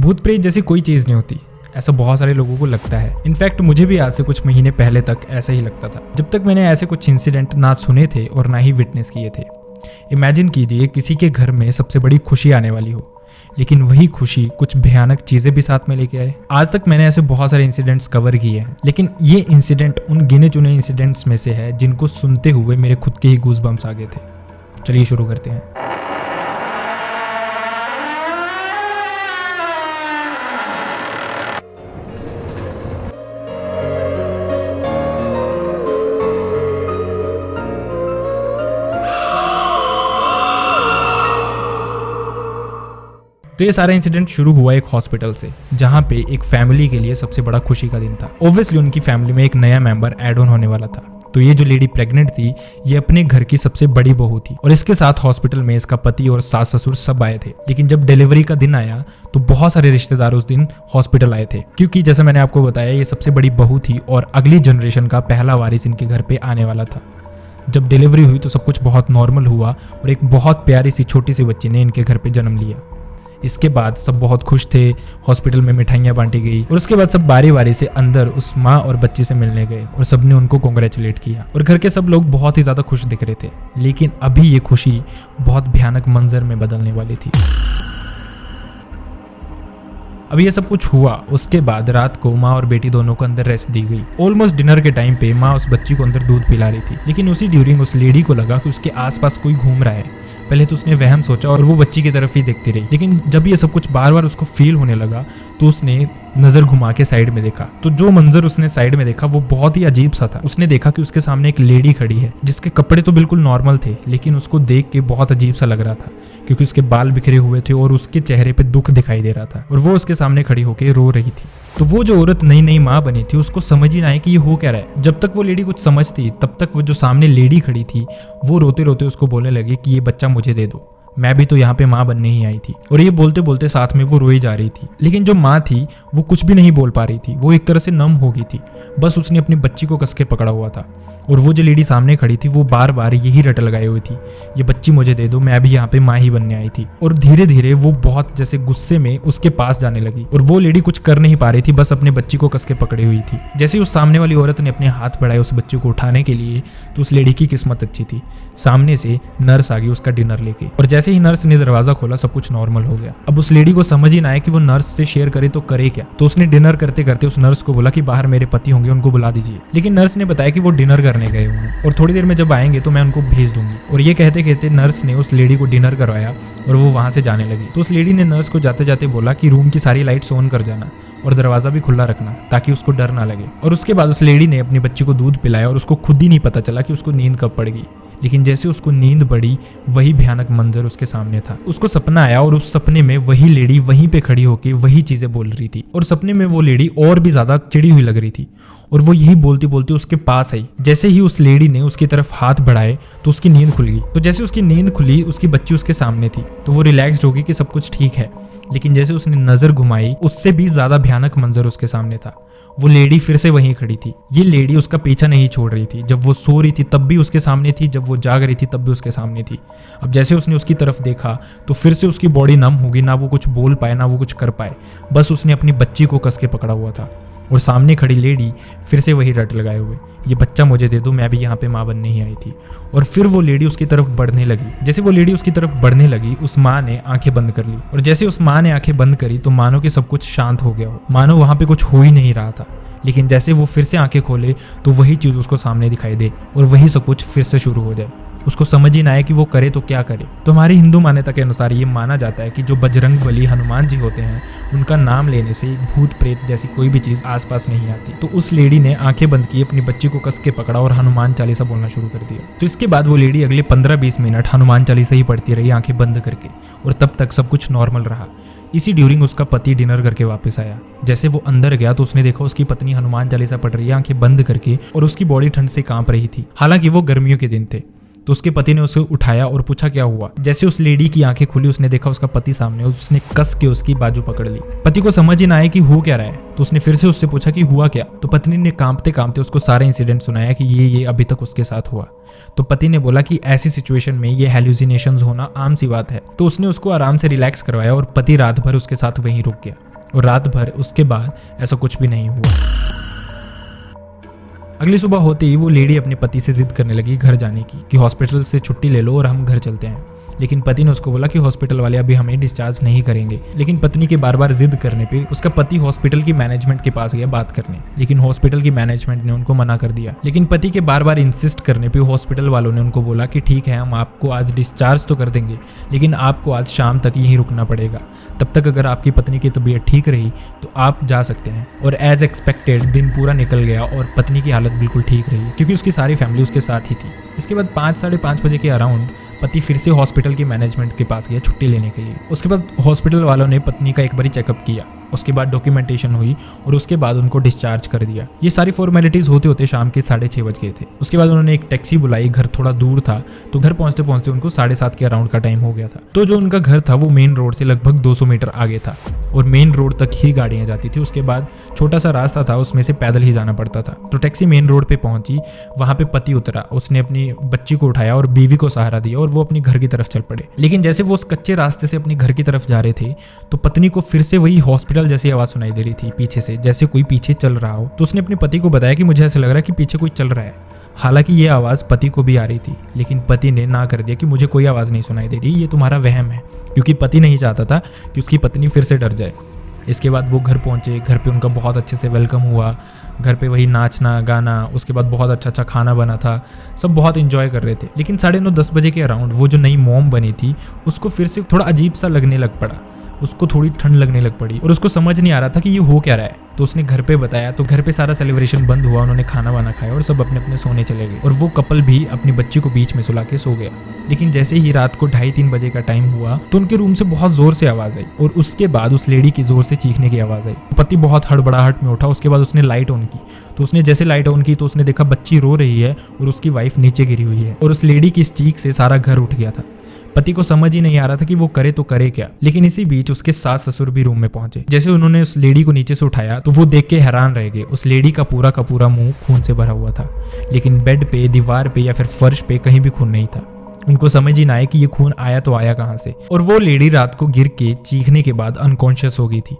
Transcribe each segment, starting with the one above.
भूत प्रेत जैसी कोई चीज़ नहीं होती, ऐसा बहुत सारे लोगों को लगता है। इनफैक्ट मुझे भी आज से कुछ महीने पहले तक ऐसा ही लगता था, जब तक मैंने ऐसे कुछ इंसिडेंट ना सुने थे और ना ही विटनेस किए थे। इमेजिन कीजिए किसी के घर में सबसे बड़ी खुशी आने वाली हो, लेकिन वही खुशी कुछ भयानक चीज़ें भी साथ में लेके आए। आज तक मैंने ऐसे बहुत सारे इंसिडेंट्स कवर किए हैं, लेकिन ये इंसिडेंट उन गिने चुने इंसिडेंट्स में से है जिनको सुनते हुए मेरे खुद के ही गूज़बम्प्स आ गए थे। चलिए शुरू करते हैं। तो ये सारा इंसिडेंट शुरू हुआ एक हॉस्पिटल से, जहाँ पे एक फैमिली के लिए सबसे बड़ा खुशी का दिन था। ऑब्वियसली उनकी फैमिली में एक नया मेंबर ऐड ऑन होने वाला था। तो ये जो लेडी प्रेग्नेंट थी, ये अपने घर की सबसे बड़ी बहू थी और इसके साथ हॉस्पिटल में इसका पति और सास ससुर सब आए थे। लेकिन जब डिलीवरी का दिन आया तो बहुत सारे रिश्तेदार उस दिन हॉस्पिटल आए थे, क्योंकि जैसे मैंने आपको बताया ये सबसे बड़ी बहू थी और अगली जनरेशन का पहला वारिस इनके घर पे आने वाला था। जब डिलीवरी हुई तो सब कुछ बहुत नॉर्मल हुआ और एक बहुत प्यारी सी छोटी सी बच्ची ने इनके घर पे जन्म लिया। इसके बाद सब बहुत खुश थे, हॉस्पिटल में मिठाइयाँ बांटी गई और उसके बाद सब बारी बारी से अंदर उस माँ और बच्ची से मिलने गए और सबने उनको कॉन्ग्रेचुलेट किया और घर के सब लोग बहुत ही ज़्यादा खुश दिख रहे थे। लेकिन अभी ये खुशी बहुत भयानक मंजर में बदलने वाली थी। अब ये सब कुछ हुआ, उसके बाद रात को माँ और बेटी दोनों को अंदर रेस्ट दी गई। ऑलमोस्ट डिनर के टाइम पे माँ उस बच्ची को अंदर दूध पिला रही थी, लेकिन उसी ड्यूरिंग उस लेडी को लगा कि उसके आसपास कोई घूम रहा है। पहले तो उसने वहम सोचा और वो बच्ची की तरफ ही देखती रही, लेकिन जब ये सब कुछ बार बार उसको फील होने लगा तो उसने नजर घुमा के साइड में देखा। तो जो मंजर उसने साइड में देखा वो बहुत ही अजीब सा था। उसने देखा कि उसके सामने एक लेडी खड़ी है जिसके कपड़े तो बिल्कुल नॉर्मल थे, लेकिन उसको देख के बहुत अजीब सा लग रहा था क्योंकि उसके बाल बिखरे हुए थे और उसके चेहरे पे दुख दिखाई दे रहा था और वो उसके सामने खड़ी होकर रो रही थी। तो वो जो औरत नई नई माँ बनी थी उसको समझ ही ना आए कि ये हो क्या रहा है। जब तक वो लेडी कुछ समझती तब तक वो जो सामने लेडी खड़ी थी वो रोते रोते उसको बोलने लगी कि ये बच्चा मुझे दे दो, मैं भी तो यहाँ पे माँ बनने ही आई थी। और ये बोलते बोलते साथ में वो रोई जा रही थी। लेकिन जो माँ थी वो कुछ भी नहीं बोल पा रही थी, वो एक तरह से नम हो गई थी। बस उसने अपनी बच्ची को कस के पकड़ा हुआ था और वो जो लेडी सामने खड़ी थी वो बार बार यही रट लगाए हुई थी, ये बच्ची मुझे दे दो, मैं भी यहाँ पे माँ ही बनने आई थी। और धीरे धीरे वो बहुत जैसे गुस्से में उसके पास जाने लगी और वो लेडी कुछ कर नहीं पा रही थी, बस अपने बच्ची को कस के पकड़ी हुई थी। जैसे उस सामने वाली औरत ने अपने हाथ बढ़ाए उस बच्चे को उठाने के लिए तो उस लेडी की किस्मत अच्छी थी, सामने से नर्स आ गई उसका डिनर लेके। और जैसे ही नर्स ने दरवाजा खोला सब कुछ नॉर्मल हो गया। अब उस लेडी को समझ ही ना आया कि वो नर्स से शेयर करे तो करे क्या। तो उसने डिनर करते करते उस नर्स को बोला कि बाहर मेरे पति होंगे, उनको बुला दीजिए। लेकिन नर्स ने बताया कि वो डिनर करने गए हुए और थोड़ी देर में जब आएंगे तो मैं उनको भेज दूंगी। और ये कहते कहते नर्स ने उस लेडी को डिनर करवाया और वो वहां से जाने लगी। तो उस लेडी ने नर्स को जाते जाते बोला कि रूम की सारी लाइट्स ऑन कर जाना और दरवाजा भी खुला रखना ताकि उसको डर ना लगे। और उसके बाद उस लेडी ने अपनी बच्ची को दूध पिलाया और उसको खुद ही नहीं पता चला कि उसको नींद कब पड़ गई। लेकिन जैसे उसको नींद पड़ी वही भयानक मंजर उसके सामने था। उसको सपना आया और उस सपने में वही लेडी वहीं पे खड़ी होकर वही चीजें बोल रही थी और सपने में वो लेडी और भी ज्यादा चिड़ी हुई लग रही थी और वो यही बोलती बोलती उसके पास आई। जैसे ही उस लेडी ने उसकी तरफ हाथ बढ़ाए तो उसकी नींद खुल गई। तो जैसे उसकी नींद खुली उसकी बच्ची उसके सामने थी तो वो रिलैक्स्ड हो गई कि सब कुछ ठीक है। लेकिन जैसे उसने नजर घुमाई उससे भी ज्यादा भयानक मंजर उसके सामने था। वो लेडी फिर से वहीं खड़ी थी। ये लेडी उसका पीछा नहीं छोड़ रही थी, जब वो सो रही थी तब भी उसके सामने थी, जब वो जाग रही थी तब भी उसके सामने थी। अब जैसे उसने उसकी तरफ देखा तो फिर से उसकी बॉडी नम हो गई, ना वो कुछ बोल पाए ना वो कुछ कर पाए, बस उसने अपनी बच्ची को कस के पकड़ा हुआ था। और सामने खड़ी लेडी फिर से वही रट लगाए हुए, ये बच्चा मुझे दे दो, मैं भी यहाँ पे माँ बनने ही आई थी। और फिर वो लेडी उसकी तरफ बढ़ने लगी। जैसे वो लेडी उसकी तरफ बढ़ने लगी उस माँ ने आंखें बंद कर ली और जैसे उस माँ ने आंखें बंद करी तो मानो कि सब कुछ शांत हो गया हो, मानो वहाँ पे कुछ हो ही नहीं रहा था। लेकिन जैसे वो फिर से आंखें खोले तो वही चीज़ उसको सामने दिखाई दे और वही सब कुछ फिर से शुरू हो जाए। उसको समझ ही ना आए कि वो करे तो क्या करे। तो हमारी हिंदू मान्यता के अनुसार ये माना जाता है कि जो बजरंग बली हनुमान जी होते हैं उनका नाम लेने से भूत प्रेत जैसी कोई भी चीज़ आसपास नहीं आती। तो उस लेडी ने आंखें बंद की, अपनी बच्ची को कस के पकड़ा और हनुमान चालीसा बोलना शुरू कर दिया। तो इसके बाद वो लेडी अगले 15-20 मिनट हनुमान चालीसा ही पढ़ती रही आंखें बंद करके और तब तक सब कुछ नॉर्मल रहा। इसी ड्यूरिंग उसका पति डिनर करके वापस आया। जैसे वो अंदर गया तो उसने देखा उसकी पत्नी हनुमान चालीसा पढ़ रही है आंखें बंद करके और उसकी बॉडी ठंड से कांप रही थी। हालांकि वो गर्मियों के दिन थे। तो उसके पति ने उसे उठाया और पूछा क्या हुआ। जैसे उस लेडी की आंखें खुली उसने देखा उसका पति सामने, उसने कस के उसकी बाजू पकड़ ली। पति को समझ ही ना आया कि हो क्या रहा है, तो उसने फिर से उससे पूछा कि हुआ क्या। तो पत्नी ने कांपते कांपते उसको सारा इंसिडेंट सुनाया कि ये अभी तक उसके साथ हुआ। तो पति ने बोला कि ऐसी सिचुएशन में ये हेलुसिनेशंस होना आम सी बात है। तो उसने उसको आराम से रिलैक्स करवाया और पति रात भर उसके साथ वहीं रुक गया। और रात भर उसके बाद ऐसा कुछ भी नहीं हुआ। अगली सुबह होते ही वो लेडी अपने पति से जिद करने लगी घर जाने की कि हॉस्पिटल से छुट्टी ले लो और हम घर चलते हैं। लेकिन पति ने उसको बोला कि हॉस्पिटल वाले अभी हमें डिस्चार्ज नहीं करेंगे। लेकिन पत्नी के बार बार जिद करने पे उसका पति हॉस्पिटल की मैनेजमेंट के पास गया बात करने, लेकिन हॉस्पिटल की मैनेजमेंट ने उनको मना कर दिया। लेकिन पति के बार बार इंसिस्ट करने पे हॉस्पिटल वालों ने उनको बोला कि ठीक है, हम आपको आज डिस्चार्ज तो कर देंगे, लेकिन आपको आज शाम तक यहीं रुकना पड़ेगा। तब तक अगर आपकी पत्नी की तबीयत ठीक रही तो आप जा सकते हैं। और एज एक्सपेक्टेड दिन पूरा निकल गया और पत्नी की हालत बिल्कुल ठीक रही, क्योंकि उसकी सारी फैमिली उसके साथ ही थी। इसके बाद 5 साढ़े 5 बजे के अराउंड पति फिर से हॉस्पिटल की मैनेजमेंट के पास गया छुट्टी लेने के लिए। उसके बाद हॉस्पिटल वालों ने पत्नी का एक बारी चेकअप किया, उसके बाद डॉक्यूमेंटेशन हुई और उसके बाद उनको डिस्चार्ज कर दिया। ये सारी फॉर्मेलिटीज होते होते शाम के 6:30 बज गए थे। उसके बाद उन्होंने एक टैक्सी बुलाई, घर थोड़ा दूर था तो घर पहुंचते पहुंचते उनको 7:30 के अराउंड का टाइम हो गया था। तो जो उनका घर था वो मेन रोड से लगभग 200 मीटर आगे था और मेन रोड तक ही गाड़ियां जाती थी। उसके बाद छोटा सा रास्ता था, उसमें से पैदल ही जाना पड़ता था। तो टैक्सी मेन रोड पे पहुंची, वहां पे पति उतरा, उसने अपनी बच्ची को उठाया और बीवी को सहारा दिया और वो अपनी घर की तरफ चल पड़े। लेकिन जैसे वो उस कच्चे रास्ते से अपनी घर की तरफ जा रहे थे तो पत्नी को फिर से वही हॉस्पिटल जैसी आवाज सुनाई दे रही थी पीछे से, जैसे कोई पीछे चल रहा हो। तो उसने अपने पति को बताया कि मुझे ऐसा लग रहा है कि पीछे कोई चल रहा है। हालांकि ये आवाज पति को भी आ रही थी, लेकिन पति ने ना कर दिया कि मुझे कोई आवाज नहीं सुनाई दे रही, ये तुम्हारा वहम है, क्योंकि पति नहीं चाहता था कि उसकी पत्नी फिर से डर जाए। इसके बाद वो घर पहुंचे, घर पे उनका बहुत अच्छे से वेलकम हुआ। घर पे वही नाचना गाना, उसके बाद बहुत अच्छा खाना बना था, सब बहुत इंजॉय कर रहे थे। लेकिन 9:30-10 बजे के अराउंड वो जो नई मॉम बनी थी उसको फिर से थोड़ा अजीब सा लगने लग पड़ा, उसको थोड़ी ठंड लगने लग पड़ी और उसको समझ नहीं आ रहा था कि ये हो क्या रहा है। तो उसने घर पे बताया, तो घर पे सारा सेलिब्रेशन बंद हुआ, उन्होंने खाना वाना खाया और सब अपने अपने सोने चले गए और वो कपल भी अपनी बच्ची को बीच में सुला के सो गया। लेकिन जैसे ही रात को 2:30-3 बजे का टाइम हुआ तो उनके रूम से बहुत जोर से आवाज आई और उसके बाद उस लेडी की जोर से चीखने की आवाज आई। पति बहुत हड़बड़ाहट में उठा, उसके बाद उसने लाइट ऑन की। तो उसने जैसे लाइट ऑन की तो उसने देखा बच्ची रो रही है और उसकी वाइफ नीचे गिरी हुई है और उस लेडी की इस चीख से सारा घर उठ गया था। पति को समझ ही नहीं आ रहा था कि वो करे तो करे क्या। लेकिन इसी बीच उसके सास ससुर भी रूम में पहुंचे। जैसे उन्होंने उस लेडी को नीचे से उठाया तो वो देख के हैरान रह गए। उस लेडी का पूरा मुंह खून से भरा हुआ था, लेकिन बेड पे, दीवार पे या फिर फर्श पे कहीं भी खून नहीं था। उनको समझ ही ना आया कि ये खून आया तो आया कहाँ से। और वो लेडी रात को गिर के चीखने के बाद अनकॉन्शियस हो गई थी।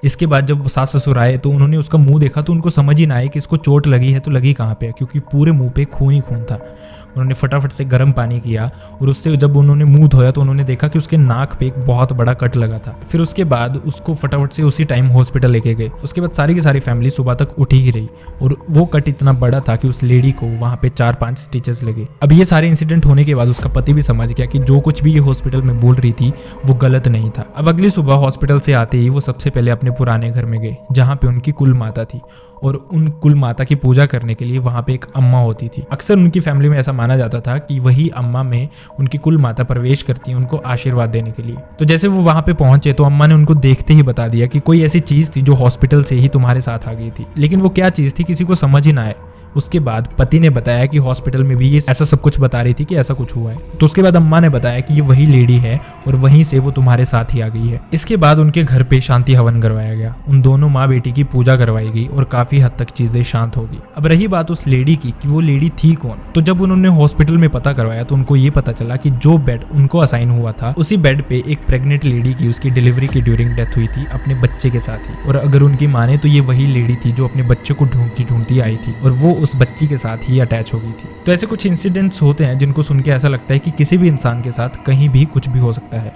इसके बाद जब सास ससुर आए तो उन्होंने उसका मुंह देखा तो उनको समझ ही ना आया कि इसको चोट लगी है तो लगी कहाँ पे है, क्योंकि पूरे मुंह पे खून ही खून था। उन्होंने फटाफट से गर्म पानी किया और उससे जब उन्होंने मुंह धोया तो उन्होंने देखा कि उसके नाक पे एक बहुत बड़ा कट लगा था। फिर उसके बाद उसको फटाफट से उसी टाइम हॉस्पिटल लेके गए। उसके बाद सारी की सारी फैमिली सुबह तक उठी ही रही और वो कट इतना बड़ा था कि उस लेडी को वहां पे 4-5 स्टिचेस लगे। अब ये सारे इंसिडेंट होने के बाद उसका पति भी समझ गया कि जो कुछ भी ये हॉस्पिटल में बोल रही थी वो गलत नहीं था। अब अगली सुबह हॉस्पिटल से आते ही वो सबसे पहले अपने पुराने घर में गए जहाँ पे उनकी कुल माता थी और उन कुल माता की पूजा करने के लिए वहां पे एक अम्मा होती थी। अक्सर उनकी फैमिली में ऐसा माना जाता था कि वही अम्मा में उनकी कुल माता प्रवेश करती है उनको आशीर्वाद देने के लिए। तो जैसे वो वहां पे पहुंचे तो अम्मा ने उनको देखते ही बता दिया कि कोई ऐसी चीज थी जो हॉस्पिटल से ही तुम्हारे साथ आ गई थी। लेकिन वो क्या चीज थी किसी को समझ ही ना आए। उसके बाद पति ने बताया कि हॉस्पिटल में भी ये ऐसा सब कुछ बता रही थी कि ऐसा कुछ हुआ है। तो उसके बाद अम्मा ने बताया कि ये वही लेडी है और वहीं से वो तुम्हारे साथ ही आ गई है। इसके बाद उनके घर पे शांति हवन करवाया गया, उन दोनों माँ बेटी की पूजा करवाई गई और काफी हद तक चीजें शांत हो गई। अब रही बात उस लेडी की कि वो लेडी थी कौन, तो जब उन्होंने हॉस्पिटल में पता करवाया तो उनको ये पता चला कि जो बेड उनको असाइन हुआ था उसी बेड पे एक प्रेग्नेंट लेडी की उसकी डिलीवरी की ड्यूरिंग डेथ हुई थी अपने बच्चे के साथ ही। और अगर उनकी माने तो ये वही लेडी थी जो अपने बच्चे को ढूंढती आई थी और वो उस बच्ची के साथ ही अटैच हो गई थी। तो ऐसे कुछ इंसिडेंट्स होते हैं जिनको सुन के ऐसा लगता है कि किसी भी इंसान के साथ कहीं भी कुछ भी हो सकता है।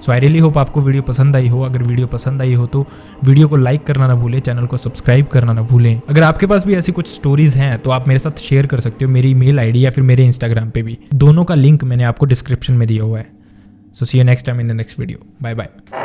सो आई रियली होप आपको वीडियो पसंद आई हो। अगर वीडियो पसंद आई हो तो वीडियो को लाइक करना ना भूलें, चैनल को सब्सक्राइब करना ना भूलें। अगर आपके पास भी ऐसी कुछ स्टोरीज हैं तो आप मेरे साथ शेयर कर सकते हो मेरी ईमेल आईडी या फिर मेरे इंस्टाग्राम पे भी। दोनों का लिंक मैंने आपको डिस्क्रिप्शन में दिया हुआ है। So see you next time in the next video. Bye bye.